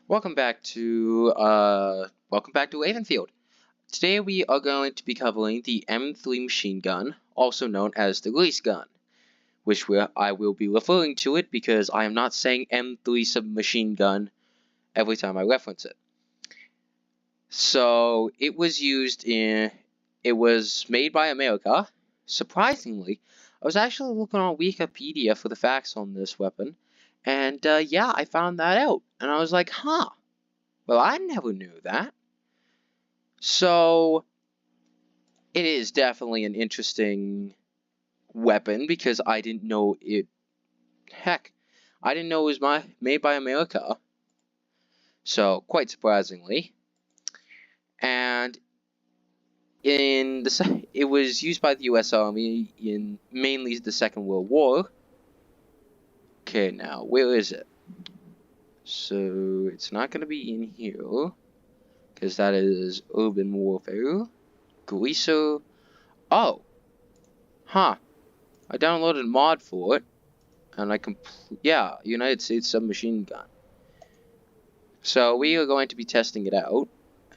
Welcome back to Ravenfield. Today we are going to be covering the M3 machine gun, also known as the Grease gun, I will be referring to it because I am not saying M3 submachine gun every time I reference it. So it was made by America. Surprisingly, I was actually looking on Wikipedia for the facts on this weapon, and yeah, I found that out, and I was like, huh. Well, I never knew that. So, it is definitely an interesting weapon because I didn't know it. Heck, I didn't know it was made by America. So, quite surprisingly. And it was used by the U.S. Army in mainly the Second World War. Okay, now, where is it? So, it's not going to be in here, because that is Urban Warfare. Greaser. Oh! Huh. I downloaded a mod for it, and United States submachine gun. So we are going to be testing it out,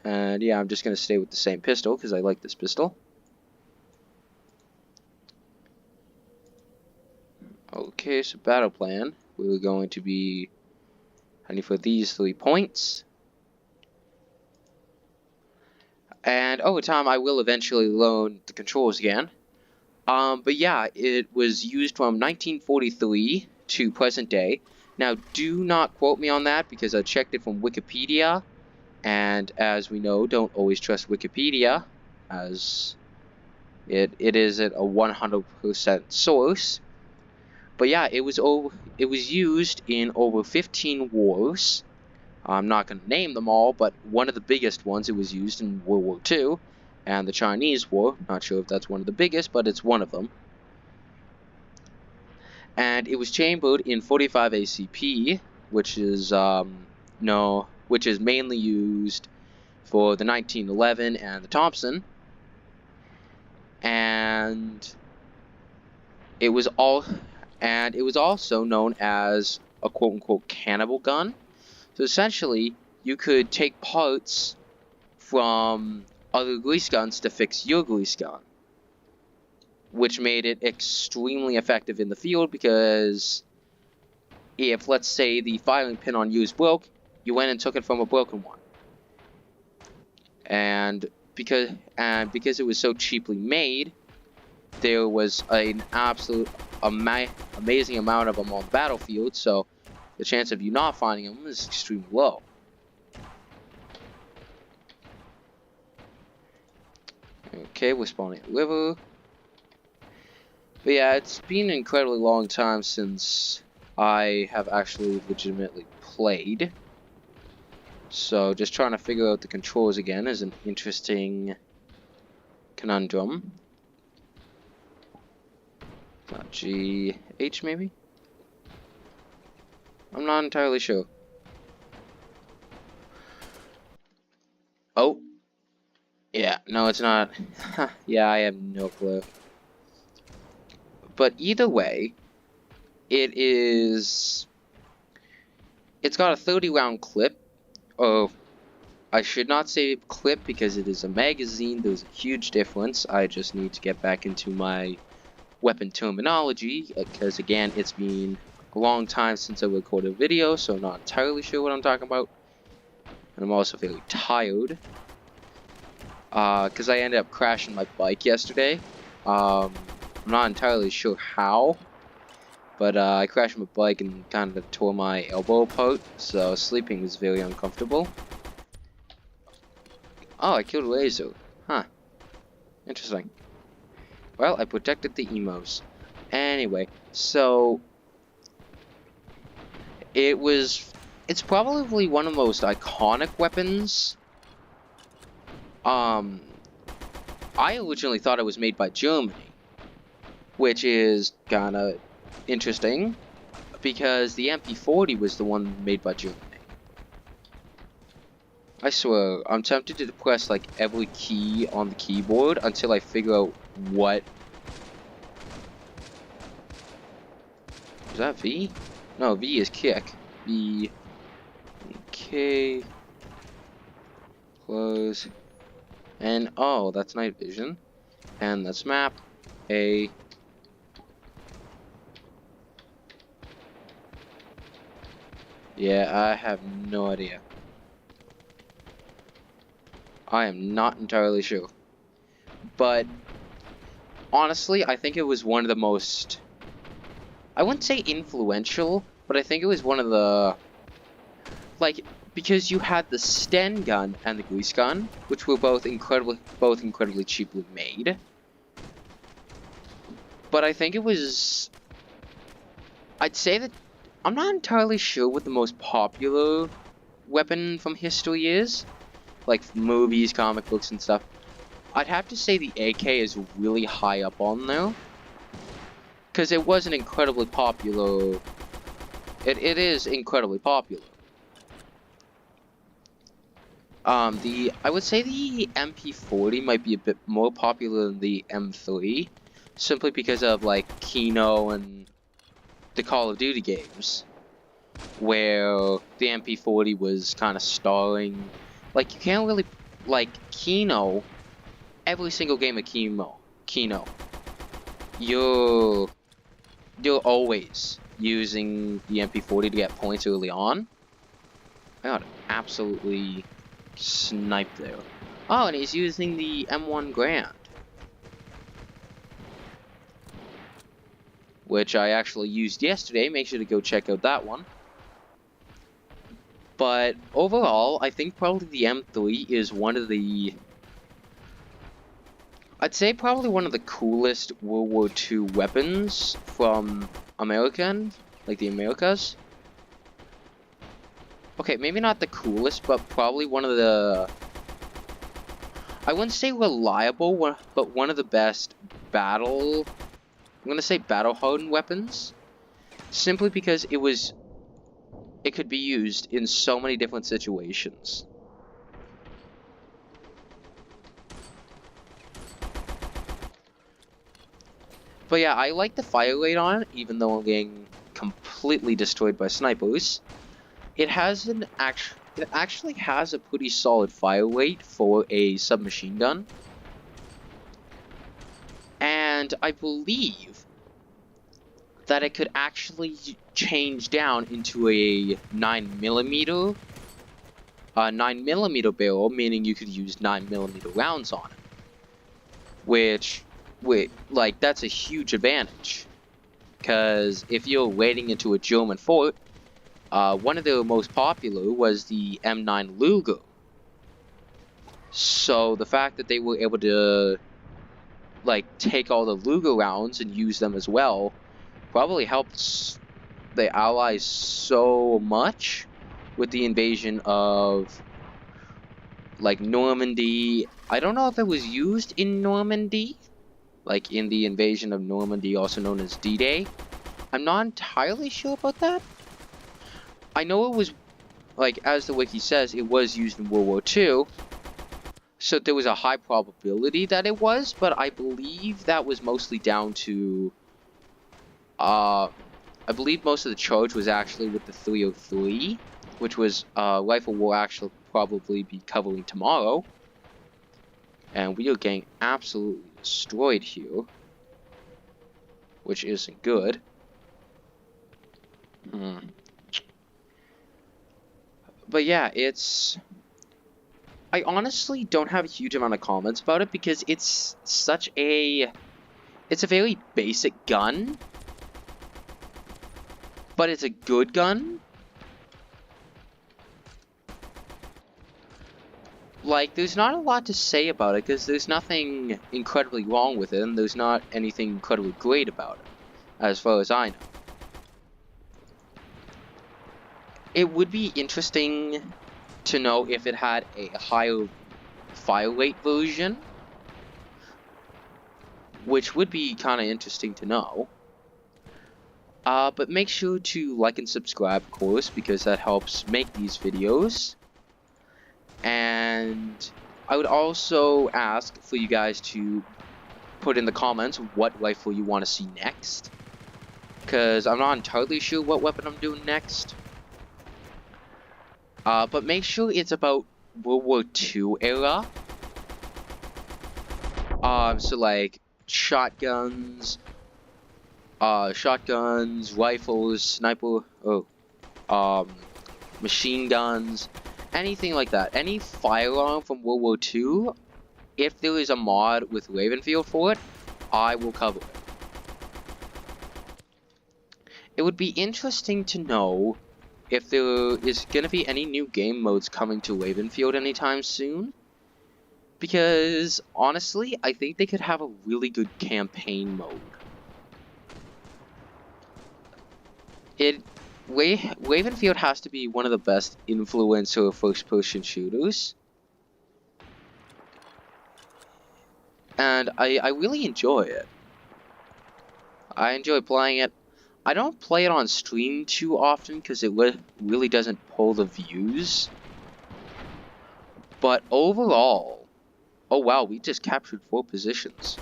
and yeah, I'm just going to stay with the same pistol, because I like this pistol. Okay, so battle plan. We're going to be hunting for these 3 points. And over time, I will eventually learn the controls again. But yeah, it was used from 1943 to present day. Now, do not quote me on that because I checked it from Wikipedia, and as we know, don't always trust Wikipedia, as it isn't a 100% source. But yeah, it was used in over 15 wars. I'm not going to name them all, but one of the biggest ones, it was used in World War II and the Chinese War. Not sure if that's one of the biggest, but it's one of them. And it was chambered in 45 ACP, which is mainly used for the 1911 and the Thompson. And it was also known as a quote-unquote cannibal gun. So essentially, you could take parts from other grease guns to fix your grease gun, which made it extremely effective in the field because if, let's say, the firing pin on yours broke, you went and took it from a broken one. And because it was so cheaply made, there was an absolute amazing amount of them on the battlefield, so the chance of you not finding them is extremely low. Okay, we're spawning at river. But yeah, it's been an incredibly long time since I have actually legitimately played. So just trying to figure out the controls again is an interesting conundrum. GH maybe? I'm not entirely sure. Oh. Yeah, no it's not. Yeah, I have no clue. But either way, it's got a 30 round clip. Oh, I should not say clip because it is a magazine. There's a huge difference. I just need to get back into my weapon terminology because again, it's been a long time since I recorded a video, so I'm not entirely sure what I'm talking about. And I'm also very tired because I ended up crashing my bike yesterday. I'm not entirely sure how, but I crashed my bike and kind of tore my elbow apart, so sleeping is very uncomfortable. Oh, I killed a laser. Huh. Interesting. Well, I protected the emos. Anyway, so it's probably one of the most iconic weapons. I originally thought it was made by Germany, which is kinda interesting because the MP40 was the one made by Germany. I swear, I'm tempted to press like every key on the keyboard until I figure out what. Is that V? No, V is kick. V. Okay. Close. And, oh, that's night vision. And that's map. A. Yeah, I have no idea. I am not entirely sure. But, honestly, I think it was one of the most... I wouldn't say influential, but I think it was one of the... Like, because you had the Sten gun and the Grease gun, which were both incredibly cheaply made. But I think it was... I'd say that... I'm not entirely sure what the most popular weapon from history is. Like, movies, comic books, and stuff. I'd have to say the AK is really high up on there. Because it was an incredibly popular... It is incredibly popular. I would say the MP40 might be a bit more popular than the M3. Simply because of, like, Kino and the Call of Duty games. Where the MP40 was kind of starring. Like, you can't really... Like, Kino... Every single game of Kino, you're always using the MP40 to get points early on. I got absolutely sniped there. Oh, and he's using the M1 Grand, which I actually used yesterday. Make sure to go check out that one. But overall, I think probably the M3 is one of the... I'd say probably one of the coolest World War II weapons from American, like the Americas. Okay, maybe not the coolest, but probably one of the... I wouldn't say reliable, but one of the best I'm gonna say battle-hardened weapons. Simply because it could be used in so many different situations. But yeah, I like the fire rate on it, even though I'm getting completely destroyed by snipers. It actually has a pretty solid fire rate for a submachine gun. And I believe that it could actually change down into a 9mm barrel, meaning you could use 9mm rounds on it. Which... like, that's a huge advantage. Because if you're wading into a German fort, one of the most popular was the M9 Luger. So the fact that they were able to, like, take all the Luger rounds and use them as well probably helped the Allies so much with the invasion of, like, Normandy. I don't know if it was used in Normandy. Like in the invasion of Normandy, also known as D-Day. I'm not entirely sure about that. I know it was, like, as the wiki says, it was used in World War II. So there was a high probability that it was, but I believe that was mostly down to... I believe most of the charge was actually with the 303, which was rifle we'll actually probably be covering tomorrow. And we are getting absolutely destroyed here, which isn't good. But yeah, I honestly don't have a huge amount of comments about it because it's a very basic gun, but it's a good gun. Like, there's not a lot to say about it, because there's nothing incredibly wrong with it, and there's not anything incredibly great about it, as far as I know. It would be interesting to know if it had a higher fire rate version, which would be kind of interesting to know. But make sure to like and subscribe, of course, because that helps make these videos. And I would also ask for you guys to put in the comments what rifle you want to see next, because I'm not entirely sure what weapon I'm doing next. But make sure it's about World War II era. So like shotguns, rifles, machine guns, anything like that. Any firearm from World War II, if there is a mod with Ravenfield for it, I will cover it. It would be interesting to know if there is going to be any new game modes coming to Ravenfield anytime soon. Because, honestly, I think they could have a really good campaign mode. Ravenfield has to be one of the best influencer first-person shooters. And I really enjoy it. I enjoy playing it. I don't play it on stream too often because it really doesn't pull the views. But overall, oh wow, we just captured 4 positions.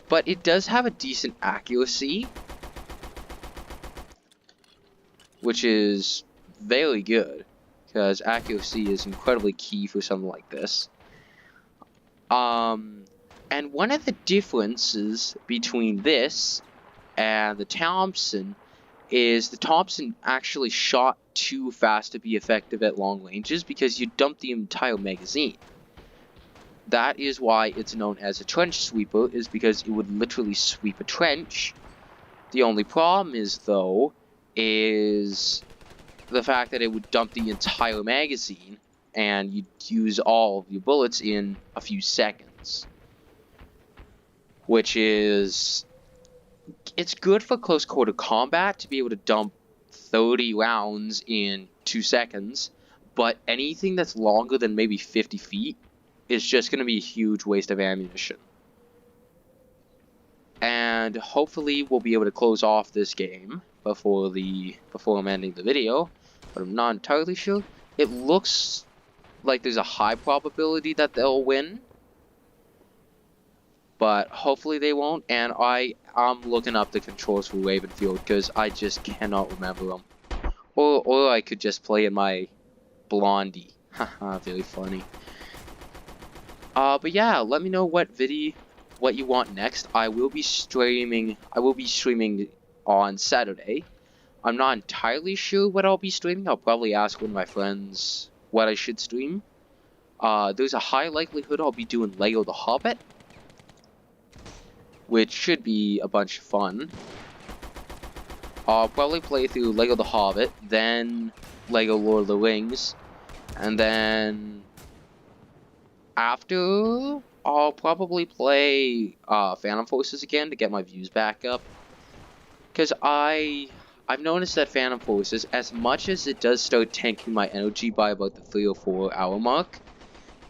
But it does have a decent accuracy, which is very good, because accuracy is incredibly key for something like this. And one of the differences between this and the Thompson is the Thompson actually shot too fast to be effective at long ranges because you dump the entire magazine. That is why it's known as a trench sweeper, is because it would literally sweep a trench. The only problem is, though, is the fact that it would dump the entire magazine and you'd use all of your bullets in a few seconds. Which is... it's good for close quarter combat to be able to dump 30 rounds in 2 seconds, but anything that's longer than maybe 50 feet is just going to be a huge waste of ammunition. And hopefully we'll be able to close off this game before I'm ending the video, but I'm not entirely sure. It looks like there's a high probability that they'll win, but hopefully they won't. And I'm looking up the controls for Ravenfield because I just cannot remember them. Or I could just play in my Blondie. Haha, very funny. But yeah, let me know what you want next. I will be streaming on Saturday. I'm not entirely sure what I'll be streaming. I'll probably ask one of my friends what I should stream. There's a high likelihood I'll be doing Lego The Hobbit, which should be a bunch of fun. I'll probably play through Lego The Hobbit, then Lego Lord of the Rings, and then after, I'll probably play Phantom Forces again to get my views back up. Because I've noticed that Phantom Forces, as much as it does start tanking my energy by about the 3 or 4 hour mark,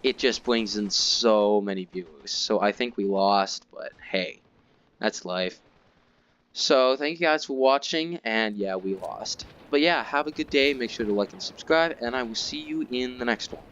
it just brings in so many viewers. So I think we lost, but hey, that's life. So thank you guys for watching, and yeah, we lost. But yeah, have a good day, make sure to like and subscribe, and I will see you in the next one.